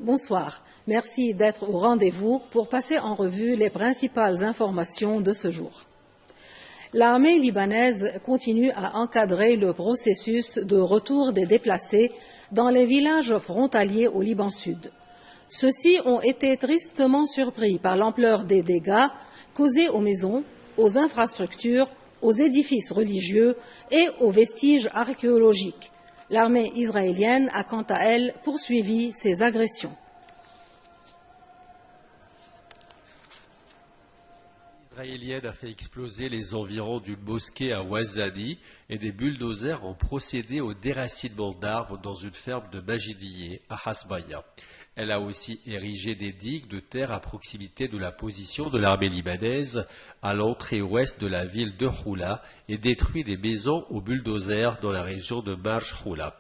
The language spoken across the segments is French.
Bonsoir. Merci d'être au rendez-vous pour passer en revue les principales informations de ce jour. L'armée libanaise continue à encadrer le processus de retour des déplacés dans les villages frontaliers au Liban Sud. Ceux-ci ont été tristement surpris par l'ampleur des dégâts causés aux maisons, aux infrastructures, aux édifices religieux et aux vestiges archéologiques. L'armée israélienne a quant à elle poursuivi ses agressions. Israélienne a fait exploser les environs d'une mosquée à Ouazzani et des bulldozers ont procédé au déracinement d'arbres dans une ferme de Majidiyeh à Hasbaya. Elle a aussi érigé des digues de terre à proximité de la position de l'armée libanaise à l'entrée ouest de la ville de Houla et détruit des maisons aux bulldozers dans la région de Marj Houla.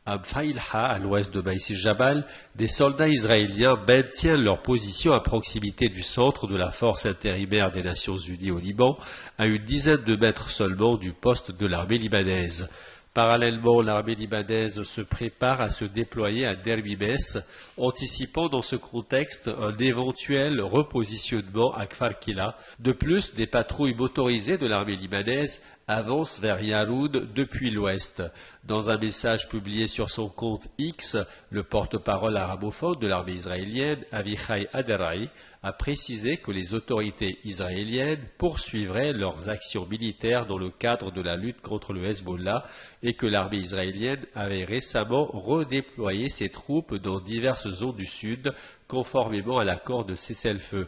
À Faïlha, à l'ouest de Baïsi Jabal, des soldats israéliens maintiennent leur position à proximité du centre de la force intérimaire des Nations Unies au Liban, à une dizaine de mètres seulement du poste de l'armée libanaise. Parallèlement, l'armée libanaise se prépare à se déployer à Dermimès, anticipant dans ce contexte un éventuel repositionnement à Kfar Kila. De plus, des patrouilles motorisées de l'armée libanaise avancent vers Yaroud depuis l'ouest. Dans un message publié sur son compte X, le porte-parole arabophone de l'armée israélienne, Avichai Aderai, a précisé que les autorités israéliennes poursuivraient leurs actions militaires dans le cadre de la lutte contre le Hezbollah et que l'armée israélienne avait récemment redéployé ses troupes dans diverses zones du sud, conformément à l'accord de cessez-le-feu.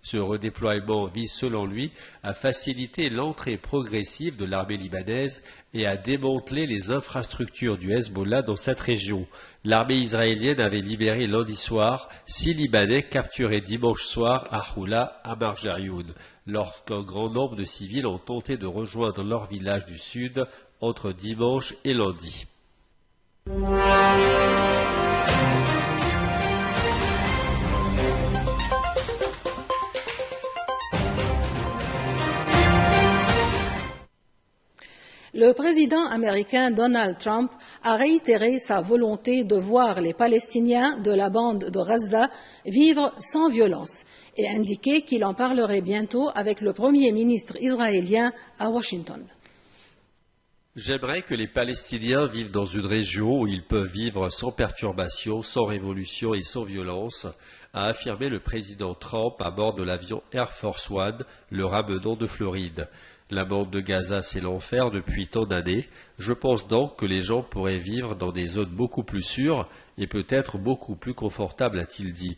Ce redéploiement vise, selon lui, à faciliter l'entrée progressive de l'armée libanaise et à démanteler les infrastructures du Hezbollah dans cette région. L'armée israélienne avait libéré lundi soir 6 Libanais capturés dimanche soir à Houla, à Marjayoun, lorsqu'un grand nombre de civils ont tenté de rejoindre leur village du sud entre dimanche et lundi. Le président américain Donald Trump a réitéré sa volonté de voir les Palestiniens de la bande de Gaza vivre sans violence et indiqué qu'il en parlerait bientôt avec le Premier ministre israélien à Washington. J'aimerais que les Palestiniens vivent dans une région où ils peuvent vivre sans perturbation, sans révolution et sans violence, a affirmé le président Trump à bord de l'avion Air Force One, le ramenant de Floride. La bande de Gaza, c'est l'enfer depuis tant d'années. Je pense donc que les gens pourraient vivre dans des zones beaucoup plus sûres et peut-être beaucoup plus confortables, a-t-il dit.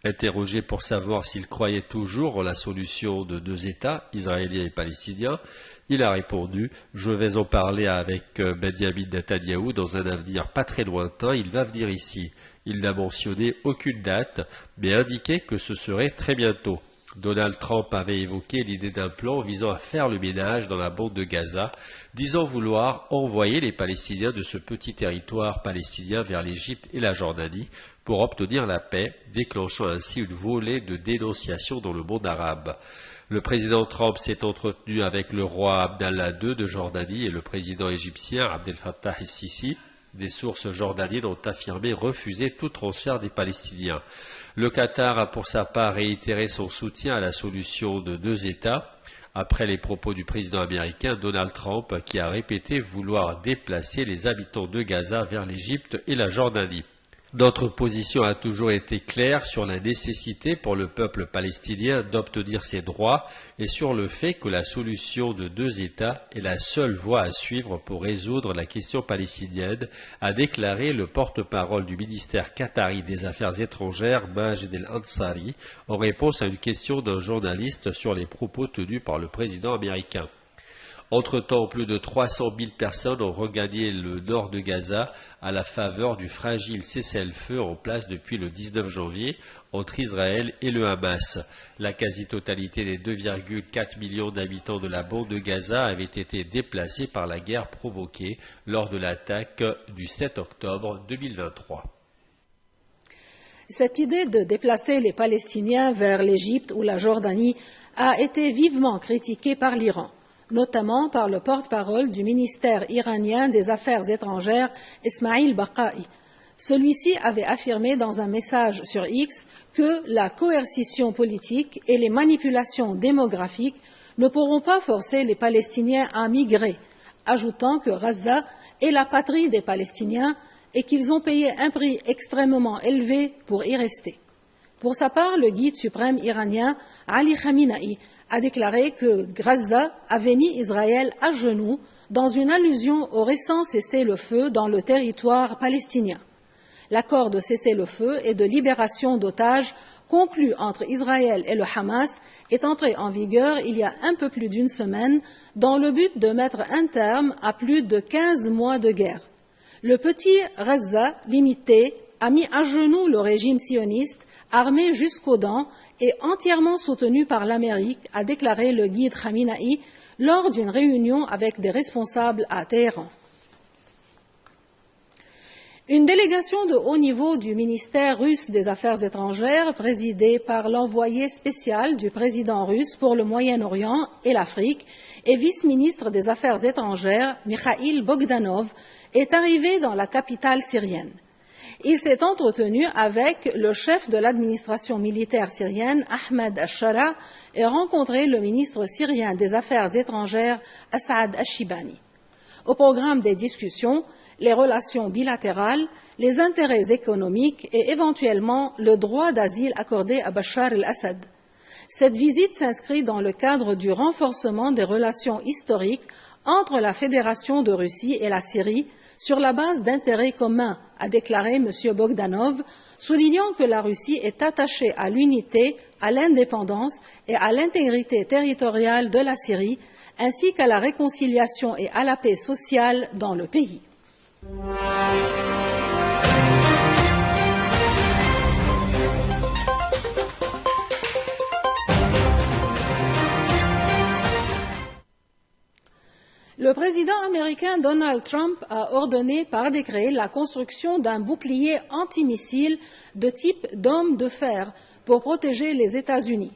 Interrogé pour savoir s'il croyait toujours en la solution de 2 États, israéliens et palestiniens, il a répondu « Je vais en parler avec Benjamin Netanyahou dans un avenir pas très lointain, il va venir ici. » Il n'a mentionné aucune date, mais indiqué que ce serait très bientôt. Donald Trump avait évoqué l'idée d'un plan visant à faire le ménage dans la bande de Gaza, disant vouloir envoyer les Palestiniens de ce petit territoire palestinien vers l'Égypte et la Jordanie pour obtenir la paix, déclenchant ainsi une volée de dénonciations dans le monde arabe. Le président Trump s'est entretenu avec le roi Abdallah II de Jordanie et le président égyptien Abdel Fattah el-Sisi. Des sources jordaniennes ont affirmé refuser tout transfert des Palestiniens. Le Qatar a pour sa part réitéré son soutien à la solution de 2 États, après les propos du président américain Donald Trump qui a répété vouloir déplacer les habitants de Gaza vers l'Égypte et la Jordanie. Notre position a toujours été claire sur la nécessité pour le peuple palestinien d'obtenir ses droits et sur le fait que la solution de 2 États est la seule voie à suivre pour résoudre la question palestinienne, a déclaré le porte-parole du ministère qatari des Affaires étrangères, Majed El-Ansari, en réponse à une question d'un journaliste sur les propos tenus par le président américain. Entre-temps, plus de 300 000 personnes ont regagné le nord de Gaza à la faveur du fragile cessez-le-feu en place depuis le 19 janvier entre Israël et le Hamas. La quasi-totalité des 2,4 millions d'habitants de la bande de Gaza avaient été déplacés par la guerre provoquée lors de l'attaque du 7 octobre 2023. Cette idée de déplacer les Palestiniens vers l'Égypte ou la Jordanie a été vivement critiquée par l'Iran, notamment par le porte-parole du ministère iranien des Affaires étrangères, Ismail Baqai. Celui-ci avait affirmé dans un message sur X que la coercition politique et les manipulations démographiques ne pourront pas forcer les Palestiniens à migrer, ajoutant que Gaza est la patrie des Palestiniens et qu'ils ont payé un prix extrêmement élevé pour y rester. Pour sa part, le guide suprême iranien Ali Khamenei a déclaré que Gaza avait mis Israël à genoux dans une allusion au récent cessez-le-feu dans le territoire palestinien. L'accord de cessez-le-feu et de libération d'otages conclu entre Israël et le Hamas est entré en vigueur il y a un peu plus d'une semaine dans le but de mettre un terme à plus de 15 mois de guerre. Le petit Gaza limité a mis à genoux le régime sioniste, armé jusqu'aux dents et entièrement soutenu par l'Amérique, a déclaré le guide Khamenei lors d'une réunion avec des responsables à Téhéran. Une délégation de haut niveau du ministère russe des Affaires étrangères, présidée par l'envoyé spécial du président russe pour le Moyen-Orient et l'Afrique et vice-ministre des Affaires étrangères, Mikhail Bogdanov, est arrivée dans la capitale syrienne. Il s'est entretenu avec le chef de l'administration militaire syrienne, Ahmed al-Shara, et rencontré le ministre syrien des Affaires étrangères, Asad al-Shibani. Au programme des discussions, les relations bilatérales, les intérêts économiques et éventuellement le droit d'asile accordé à Bachar el-Assad. Cette visite s'inscrit dans le cadre du renforcement des relations historiques entre la Fédération de Russie et la Syrie sur la base d'intérêts communs, a déclaré M. Bogdanov, soulignant que la Russie est attachée à l'unité, à l'indépendance et à l'intégrité territoriale de la Syrie, ainsi qu'à la réconciliation et à la paix sociale dans le pays. Le président américain Donald Trump a ordonné par décret la construction d'un bouclier antimissile de type dôme de fer pour protéger les États-Unis.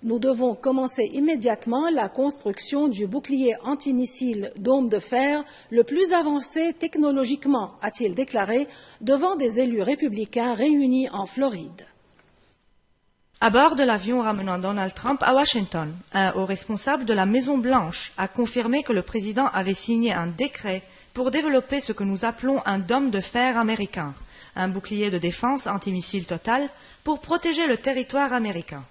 Nous devons commencer immédiatement la construction du bouclier antimissile dôme de fer le plus avancé technologiquement, a-t-il déclaré devant des élus républicains réunis en Floride. À bord de l'avion ramenant Donald Trump à Washington, un haut responsable de la Maison-Blanche a confirmé que le président avait signé un décret pour développer ce que nous appelons un dôme de fer américain, un bouclier de défense antimissile total pour protéger le territoire américain.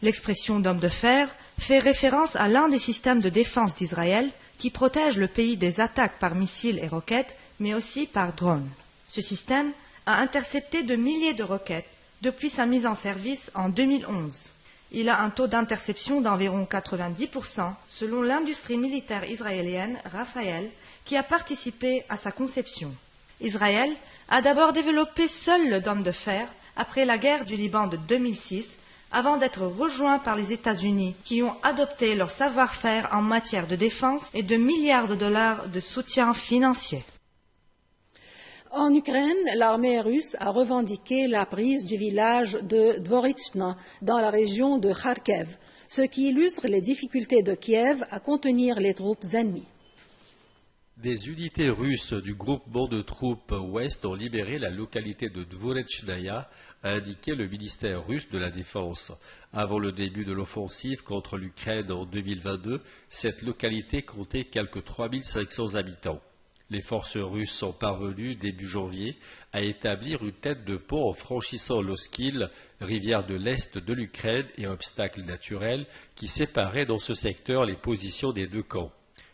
L'expression dôme de fer fait référence à l'un des systèmes de défense d'Israël qui protège le pays des attaques par missiles et roquettes, mais aussi par drones. Ce système a intercepté de milliers de roquettes depuis sa mise en service en 2011. Il a un taux d'interception d'environ 90% selon l'industrie militaire israélienne Rafael qui a participé à sa conception. Israël a d'abord développé seul le dôme de fer après la guerre du Liban de 2006 avant d'être rejoint par les États-Unis qui ont adopté leur savoir-faire en matière de défense et de milliards de dollars de soutien financier. En Ukraine, l'armée russe a revendiqué la prise du village de Dvorichna dans la région de Kharkiv, ce qui illustre les difficultés de Kiev à contenir les troupes ennemies. Des unités russes du groupement de troupes ouest ont libéré la localité de Dvorechnaya, a indiqué le ministère russe de la Défense. Avant le début de l'offensive contre l'Ukraine en 2022, cette localité comptait quelques 3500 habitants. Les forces russes sont parvenues, début janvier, à établir une tête de pont en franchissant l'Oskil, rivière de l'Est de l'Ukraine et obstacle naturel qui séparait dans ce secteur les positions des deux camps.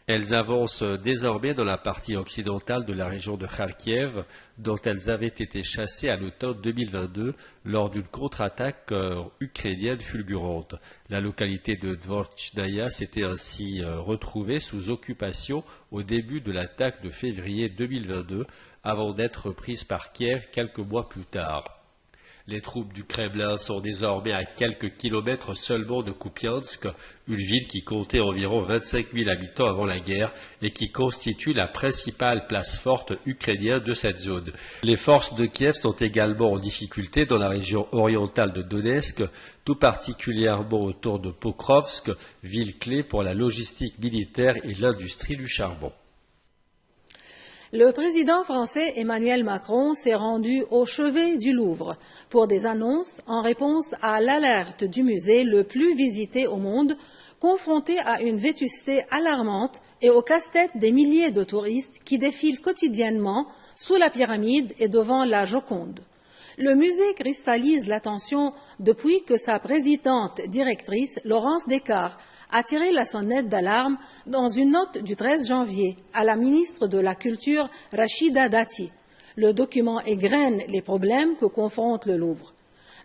Elles avancent désormais dans la partie occidentale de la région de Kharkiv, dont elles avaient été chassées à l'automne 2022 lors d'une contre-attaque ukrainienne fulgurante. La localité de Dvorchnaya s'était ainsi retrouvée sous occupation au début de l'attaque de février 2022, avant d'être prise par Kiev quelques mois plus tard. Les troupes du Kremlin sont désormais à quelques kilomètres seulement de Kupiansk, une ville qui comptait environ 25 000 habitants avant la guerre et qui constitue la principale place forte ukrainienne de cette zone. Les forces de Kiev sont également en difficulté dans la région orientale de Donetsk, tout particulièrement autour de Pokrovsk, ville clé pour la logistique militaire et l'industrie du charbon. Le président français Emmanuel Macron s'est rendu au chevet du Louvre pour des annonces en réponse à l'alerte du musée le plus visité au monde, confronté à une vétusté alarmante et au casse-tête des milliers de touristes qui défilent quotidiennement sous la pyramide et devant la Joconde. Le musée cristallise l'attention depuis que sa présidente directrice, Laurence Descartes, a tiré la sonnette d'alarme dans une note du 13 janvier à la ministre de la Culture Rachida Dati. Le document égrène les problèmes que confronte le Louvre.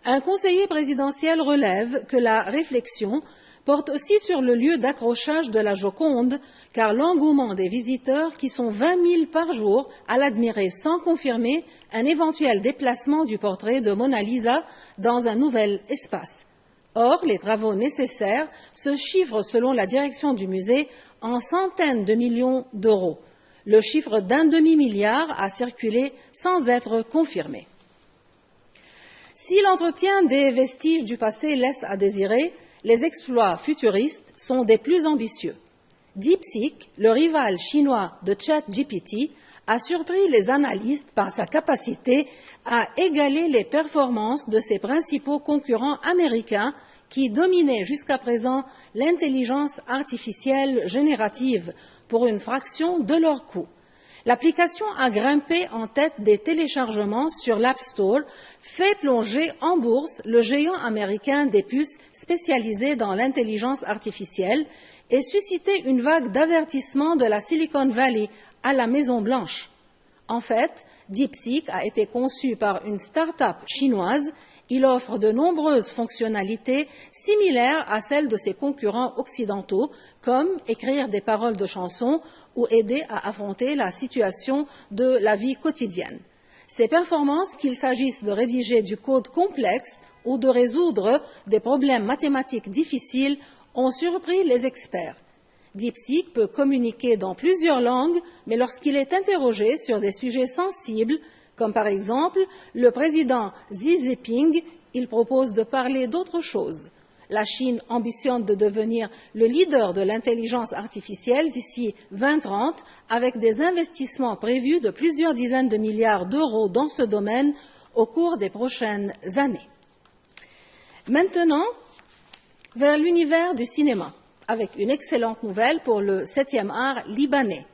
Un conseiller présidentiel relève que la réflexion porte aussi sur le lieu d'accrochage de la Joconde, car l'engouement des visiteurs, qui sont 20 000 par jour, à l'admirer sans confirmer un éventuel déplacement du portrait de Mona Lisa dans un nouvel espace. Or, les travaux nécessaires se chiffrent, selon la direction du musée, en centaines de millions d'euros. Le chiffre d'1 demi-milliard a circulé sans être confirmé. Si l'entretien des vestiges du passé laisse à désirer, les exploits futuristes sont des plus ambitieux. DeepSeek, le rival chinois de ChatGPT, a surpris les analystes par sa capacité à égaler les performances de ses principaux concurrents américains qui dominaient jusqu'à présent l'intelligence artificielle générative pour une fraction de leur coût. L'application a grimpé en tête des téléchargements sur l'App Store, fait plonger en bourse le géant américain des puces spécialisé dans l'intelligence artificielle et suscité une vague d'avertissements de la Silicon Valley à la Maison-Blanche. En fait, DeepSeek a été conçu par une start-up chinoise. Il offre de nombreuses fonctionnalités similaires à celles de ses concurrents occidentaux, comme écrire des paroles de chansons ou aider à affronter la situation de la vie quotidienne. Ces performances, qu'il s'agisse de rédiger du code complexe ou de résoudre des problèmes mathématiques difficiles, ont surpris les experts. DeepSeek peut communiquer dans plusieurs langues, mais lorsqu'il est interrogé sur des sujets sensibles, comme par exemple le président Xi Jinping, il propose de parler d'autre chose. La Chine ambitionne de devenir le leader de l'intelligence artificielle d'ici 2030, avec des investissements prévus de plusieurs dizaines de milliards d'euros dans ce domaine au cours des prochaines années. Maintenant, vers l'univers du cinéma, avec une excellente nouvelle pour le 7e art libanais.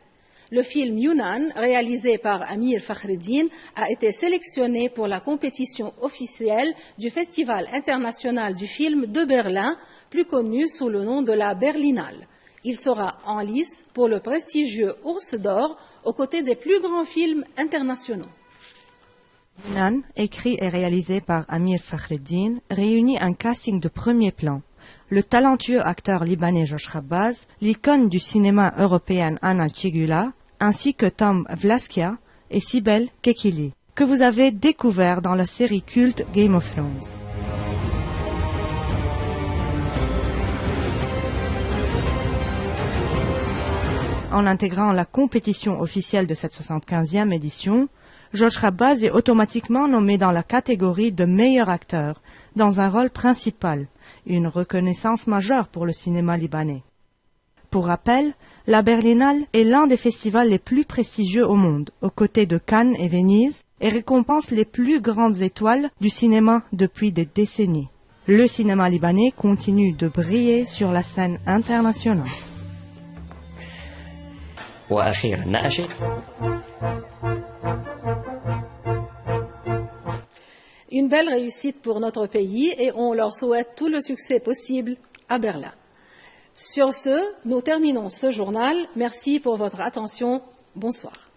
Le film Yunnan, réalisé par Amir Fakhreddin, a été sélectionné pour la compétition officielle du Festival international du film de Berlin, plus connu sous le nom de la Berlinale. Il sera en lice pour le prestigieux Ours d'Or aux côtés des plus grands films internationaux. Yunnan, écrit et réalisé par Amir Fakhreddin, réunit un casting de premier plan. Le talentueux acteur libanais Josh Khabbaz, l'icône du cinéma européen Anna Tchigula, ainsi que Tom Vlaskia et Sibel Kekili, que vous avez découvert dans la série culte Game of Thrones. En intégrant la compétition officielle de cette 75e édition, Josh Khabbaz est automatiquement nommé dans la catégorie de meilleur acteur, dans un rôle principal, une reconnaissance majeure pour le cinéma libanais. Pour rappel, la Berlinale est l'un des festivals les plus prestigieux au monde, aux côtés de Cannes et Venise, et récompense les plus grandes étoiles du cinéma depuis des décennies. Le cinéma libanais continue de briller sur la scène internationale. Une belle réussite pour notre pays et on leur souhaite tout le succès possible à Berlin. Sur ce, nous terminons ce journal. Merci pour votre attention. Bonsoir.